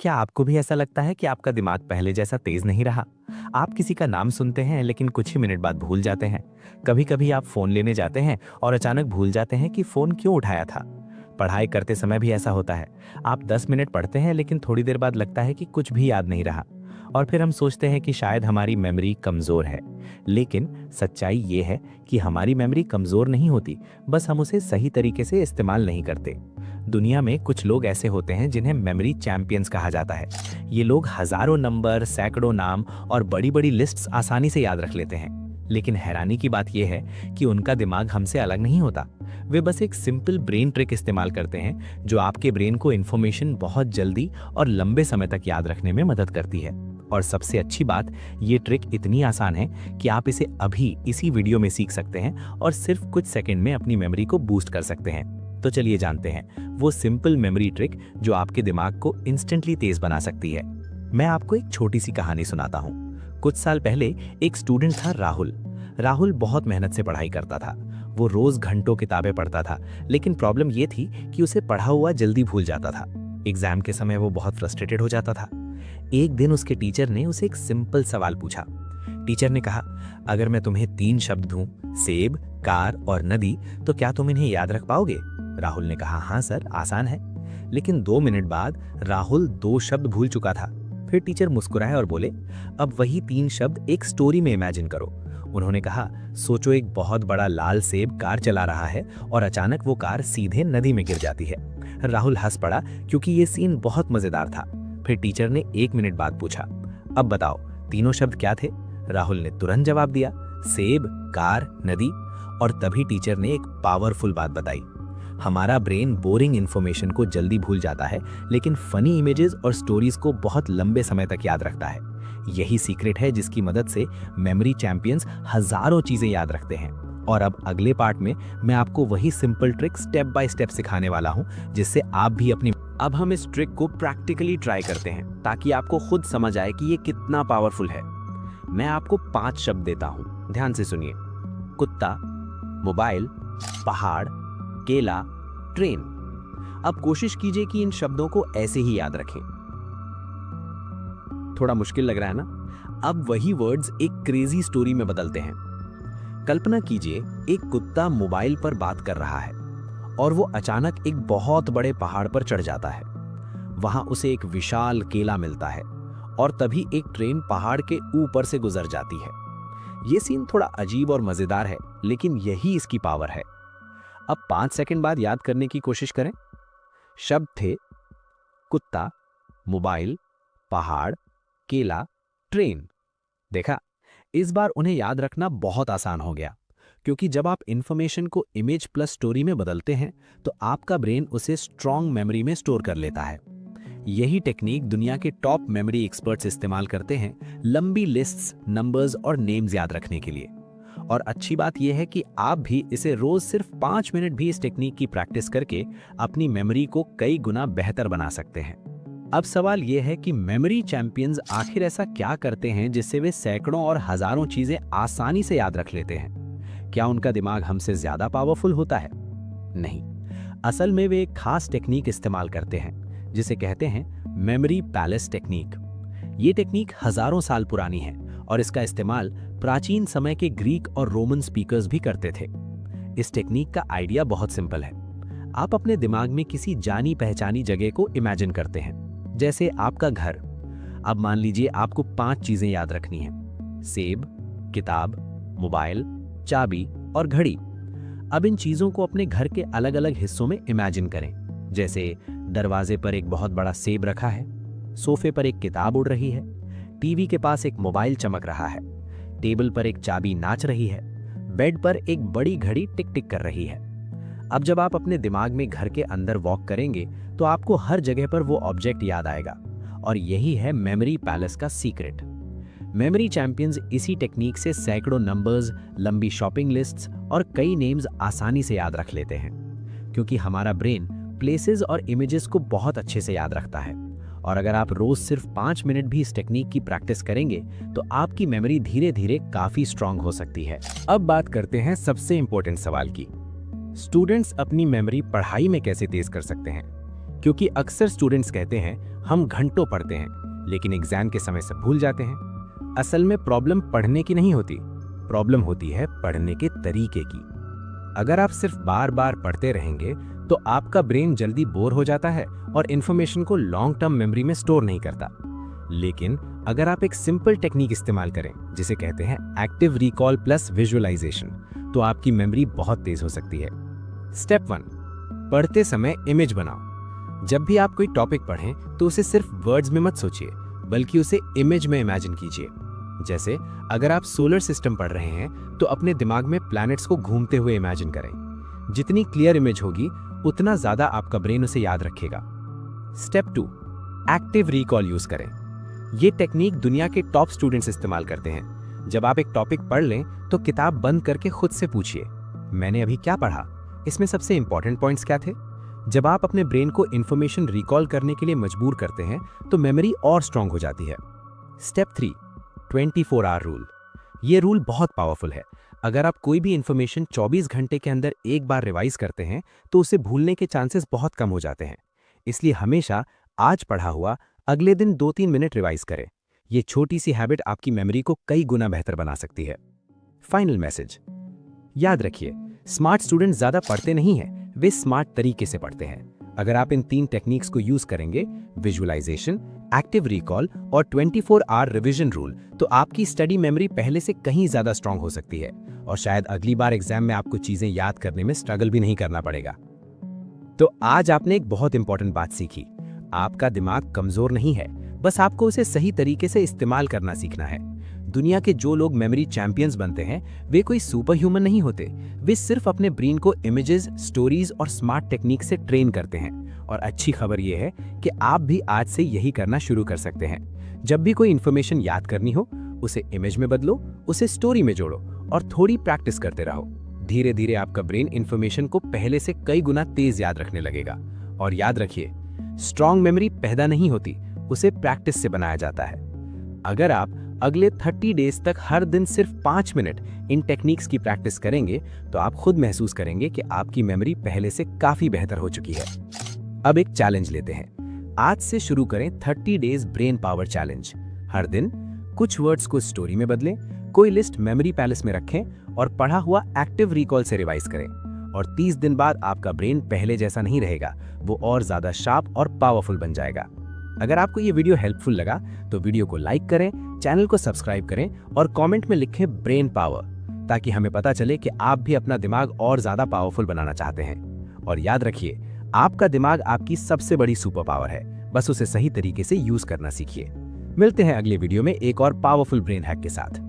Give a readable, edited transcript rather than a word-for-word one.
क्या आपको भी ऐसा लगता है कि आपका दिमाग पहले जैसा तेज नहीं रहा? आप किसी का नाम सुनते हैं लेकिन कुछ ही मिनट बाद भूल जाते हैं। कभी-कभी आप फोन लेने जाते हैं और अचानक भूल जाते हैं कि फोन क्यों उठाया था। पढ़ाई करते समय भी ऐसा होता है। आप 10 मिनट पढ़ते हैं लेकिन थोड़ी देर बाद लगता है कि कुछ भी याद नहीं रहा। और फिर हम सोचते हैं कि शायद हमारी मेमोरी कमजोर है। लेकिन सच्चाई ये है कि हमारी मेमोरी कमजोर नहीं होती, बस हम उसे सही तरीके से इस्तेमाल नहीं करते। दुनिया में कुछ लोग ऐसे होते हैं जिन्हें मेमोरी चैंपियंस कहा जाता है। ये लोग हजारों नंबर, सैकड़ों नाम और बड़ी बड़ी लिस्ट्स आसानी से याद रख लेते हैं। लेकिन हैरानी की बात यह है कि उनका दिमाग हमसे अलग नहीं होता। वे बस एक सिंपल ब्रेन ट्रिक इस्तेमाल करते हैं जो आपके ब्रेन को इन्फॉर्मेशन बहुत जल्दी और लंबे समय तक याद रखने में मदद करती है। और सबसे अच्छी बात, ये ट्रिक इतनी आसान है कि आप इसे अभी इसी वीडियो में सीख सकते हैं और सिर्फ कुछ सेकंड में अपनी मेमोरी को बूस्ट कर सकते हैं। तो चलिए जानते हैं वो सिंपल मेमोरी ट्रिक जो आपके दिमाग को इंस्टेंटली तेज बना सकती है। मैं आपको एक छोटी सी कहानी सुनाता हूँ। कुछ साल पहले एक स्टूडेंट था राहुल। राहुल बहुत मेहनत से पढ़ाई करता था। वो रोज घंटों किताबें पढ़ता था, लेकिन प्रॉब्लम ये थी कि उसे पढ़ा हुआ जल्दी भूल जाता था। एग्जाम के समय वो बहुत फ्रस्ट्रेटेड हो जाता था। एक दिन उसके टीचर ने उसे एक सिंपल सवाल पूछा। टीचर ने कहा, अगर मैं तुम्हें 3 शब्द दूं, सेब, कार और नदी, तो क्या तुम इन्हें याद रख पाओगे? राहुल ने कहा, हाँ सर, आसान है। लेकिन 2 मिनट बाद राहुल 2 शब्द भूल चुका था। फिर टीचर मुस्कुराए और बोले, अब वही 3 शब्द एक स्टोरी में इमेजिन करो। उन्होंने कहा, सोचो एक बहुत बड़ा लाल सेब कार चला रहा है और अचानक वो कार सीधे नदी में गिर जाती है। राहुल हंस पड़ा क्योंकि ये सीन बहुत मजेदार था। फिर टीचर ने 1 मिनट बाद पूछा, अब बताओ तीनों शब्द क्या थे? राहुल ने तुरंत जवाब दिया, सेब, कार, नदी। और तभी टीचर ने एक पावरफुल बात बताई। हमारा ब्रेन बोरिंग इंफॉर्मेशन को जल्दी भूल जाता है, लेकिन फनी इमेजेस और स्टोरीज को बहुत लंबे समय तक याद रखता है। यही सीक्रेट है जिसकी मदद से मेमोरी चैंपियंस हजारों चीजें याद रखते हैं। और अब अगले पार्ट में मैं आपको वही simple trick step by step सिखाने वाला हूं, जिससे आप भी अपनी। अब हम इस ट्रिक को प्रैक्टिकली ट्राई करते हैं ताकि आपको खुद समझ आए कि ये कितना पावरफुल है। मैं आपको 5 शब्द देता हूं, ध्यान से सुनिए। कुत्ता, मोबाइल, पहाड़, केला, ट्रेन। अब कोशिश कीजिए कि इन शब्दों को ऐसे ही याद रखें। थोड़ा मुश्किल लग रहा है ना? अब वही वर्ड्स एक क्रेजी स्टोरी में बदलते हैं। कल्पना कीजिए, एक कुत्ता मोबाइल पर बात कर रहा है और वो अचानक एक बहुत बड़े पहाड़ पर चढ़ जाता है। वहां उसे एक विशाल केला मिलता है और तभी एक ट्रेन पहाड़ के ऊपर से गुजर जाती है। ये सीन थोड़ा अजीब और मजेदार है, लेकिन यही इसकी पावर है। अब 5 सेकंड बाद याद करने की कोशिश करें। शब्द थे कुत्ता, मोबाइल, पहाड़, केला, ट्रेन। देखा, इस बार उन्हें याद रखना बहुत आसान हो गया, क्योंकि जब आप इंफॉर्मेशन को इमेज प्लस स्टोरी में बदलते हैं तो आपका ब्रेन उसे स्ट्रॉन्ग मेमोरी में स्टोर कर लेता है। यही टेक्निक दुनिया के टॉप मेमोरी एक्सपर्ट्स इस्तेमाल करते हैं लंबी लिस्ट्स, नंबर्स और नेम्स याद रखने के लिए। और अच्छी बात यह है कि आप भी इसे रोज सिर्फ 5 मिनट भी इस टेक्निक की प्रैक्टिस करके अपनी मेमोरी को कई गुना बेहतर बना सकते हैं। अब सवाल यह है कि मेमोरी चैंपियंस आखिर ऐसा क्या करते हैं जिससे वे सैकड़ों और हजारों चीजें आसानी से याद रख लेते हैं? क्या उनका दिमाग हमसे ज्यादा पावरफुल होता है? नहीं, असल में वे एक खास टेक्निक इस्तेमाल करते हैं जिसे कहते हैं मेमोरी पैलेस टेक्निक। ये टेक्निक हजारों साल पुरानी है और इसका इस्तेमाल प्राचीन समय के ग्रीक और रोमन स्पीकर्स भी करते थे। इस टेक्निक का आइडिया बहुत सिंपल है। आप अपने दिमाग में किसी जानी पहचानी जगह को इमेजिन करते हैं, जैसे आपका घर। अब मान लीजिए आपको 5 चीजें याद रखनी हैं, सेब, किताब, मोबाइल, चाबी और घड़ी। अब इन चीजों को अपने घर के अलग अलग हिस्सों में इमेजिन करें, जैसे दरवाजे पर एक बहुत बड़ा सेब रखा है, सोफे पर एक किताब उड़ रही है, टीवी के पास एक मोबाइल चमक रहा है, टेबल पर एक चाबी नाच रही है, बेड पर एक बड़ी घड़ी टिक टिक कर रही है। अब जब आप अपने दिमाग में घर के अंदर वॉक करेंगे तो आपको हर जगह पर वो ऑब्जेक्ट याद आएगा। और यही है मेमोरी पैलेस का सीक्रेट। मेमोरी चैंपियंस इसी टेक्निक से सैकड़ों नंबर्स, लंबी शॉपिंग लिस्ट्स और कई नेम्स आसानी से याद रख लेते हैं, क्योंकि हमारा ब्रेन प्लेसेस और इमेजेस को बहुत अच्छे से याद रखता है। और अगर आप रोज सिर्फ 5 मिनट भी इस टेक्निक की प्रैक्टिस करेंगे तो आपकी मेमोरी धीरे धीरे काफी स्ट्रांग हो सकती है। अब बात करते हैं सबसे इंपॉर्टेंट सवाल की। स्टूडेंट्स अपनी मेमोरी पढ़ाई में कैसे तेज कर सकते हैं? क्योंकि अक्सर स्टूडेंट्स कहते हैं हम घंटों पढ़ते हैं लेकिन एग्जाम के समय सब भूल जाते हैं। असल में प्रॉब्लम पढ़ने की नहीं होती, प्रॉब्लम होती है पढ़ने के तरीके की। अगर आप सिर्फ बार बार पढ़ते रहेंगे तो आपका ब्रेन जल्दी बोर हो जाता है और इंफॉर्मेशन को लॉन्ग टर्म मेमोरी में स्टोर नहीं करता। लेकिन अगर आप एक सिंपल टेक्निक इस्तेमाल करें जिसे कहते हैं एक्टिव रिकॉल प्लस विजुअलाइजेशन, तो आपकी मेमोरी बहुत तेज हो सकती है। स्टेप 1, पढ़ते समय इमेज बनाओ। जब भी आप कोई टॉपिक पढ़ें तो उसे सिर्फ वर्ड्स में मत सोचिए बल्कि उसे इमेज में इमेजिन कीजिए। जैसे अगर आप सोलर सिस्टम पढ़ रहे हैं तो अपने दिमाग में प्लैनेट्स को घूमते हुए इमेजिन करें। जितनी क्लियर इमेज होगी उतना ज्यादा आपका ब्रेन उसे याद रखेगा। स्टेप 2, एक्टिव रिकॉल यूज करें। ये टेक्निक दुनिया के टॉप स्टूडेंट्स इस्तेमाल करते हैं। जब आप एक टॉपिक पढ़ लें तो किताब बंद करके खुद से पूछिए, मैंने अभी क्या पढ़ा, इसमें सबसे इंपॉर्टेंट पॉइंट्स क्या थे। जब आप अपने ब्रेन को इंफॉर्मेशन रिकॉल करने के लिए मजबूर करते हैं तो मेमोरी और स्ट्रांग हो जाती है। Step 3, 24 hour rule. ये रूल बहुत पावरफुल है। अगर आप कोई भी इंफॉर्मेशन 24 घंटे के अंदर एक बार रिवाइज करते हैं तो उसे भूलने के चांसेस बहुत कम हो जाते हैं। इसलिए हमेशा आज पढ़ा हुआ अगले दिन 2-3 मिनट रिवाइज करें। ये छोटी सी हैबिट आपकी मेमोरी को कई गुना बेहतर बना सकती है। फाइनल मैसेज, याद रखिए, स्मार्ट स्टूडेंट ज्यादा पढ़ते नहीं हैं, वे स्मार्ट तरीके से पढ़ते हैं। अगर आप इन 3 टेक्निक्स को यूज करेंगे, विजुअलाइजेशन, एक्टिव रिकॉल और 24 आवर रिवीजन रूल, तो आपकी स्टडी मेमोरी पहले से कहीं ज्यादा स्ट्रांग हो सकती है और शायद अगली बार एग्जाम में आपको चीजें याद करने में स्ट्रगल भी नहीं करना पड़ेगा। तो आज आपने एक बहुत इंपॉर्टेंट बात सीखी। आपका दिमाग कमजोर नहीं है, बस आपको उसे सही तरीके से इस्तेमाल करना सीखना है। दुनिया के जो लोग मेमोरी चैंपियंस बनते हैं वे कोई सुपर ह्यूमन नहीं होते, वे सिर्फ अपने ब्रेन को इमेजेस, स्टोरीज और स्मार्ट टेक्निक से ट्रेन करते हैं। और अच्छी खबर यह है कि आप भी आज से यही करना शुरू कर सकते हैं। जब भी कोई इंफॉर्मेशन याद करनी हो, उसे इमेज में बदलो, उसे स्टोरी में जोड़ो और थोड़ी प्रैक्टिस करते रहो। धीरे धीरे आपका ब्रेन इंफॉर्मेशन को पहले से कई गुना तेज याद रखने लगेगा। और याद रखिए, स्ट्रांग मेमोरी पैदा नहीं होती, उसे प्रैक्टिस से बनाया जाता है। अगर आप अगले 30 डेज तक हर दिन सिर्फ 5 मिनट इन टेक्निक्स की प्रैक्टिस करेंगे तो आप खुद महसूस करेंगे कि आपकी मेमोरी पहले से काफी बेहतर हो चुकी है। अब एक चैलेंज लेते हैं। आज से शुरू करें 30 डेज ब्रेन पावर चैलेंज। हर दिन कुछ वर्ड्स को स्टोरी में बदलें, कोई लिस्ट मेमोरी पैलेस में रखें और पढ़ा हुआ एक्टिव रिकॉल से रिवाइज करें। और 30 दिन बाद आपका ब्रेन पहले जैसा नहीं रहेगा, वो और ज्यादा शार्प और पावरफुल बन जाएगा। अगर आपको ये वीडियो हेल्पफुल लगा तो वीडियो को लाइक करें, चैनल को सब्सक्राइब करें और कमेंट में लिखें ब्रेन पावर, ताकि हमें पता चले कि आप भी अपना दिमाग और ज्यादा पावरफुल बनाना चाहते हैं। और याद रखिए, आपका दिमाग आपकी सबसे बड़ी सुपर पावर है, बस उसे सही तरीके से यूज करना सीखिए। मिलते हैं अगले वीडियो में एक और पावरफुल ब्रेन हैक के साथ।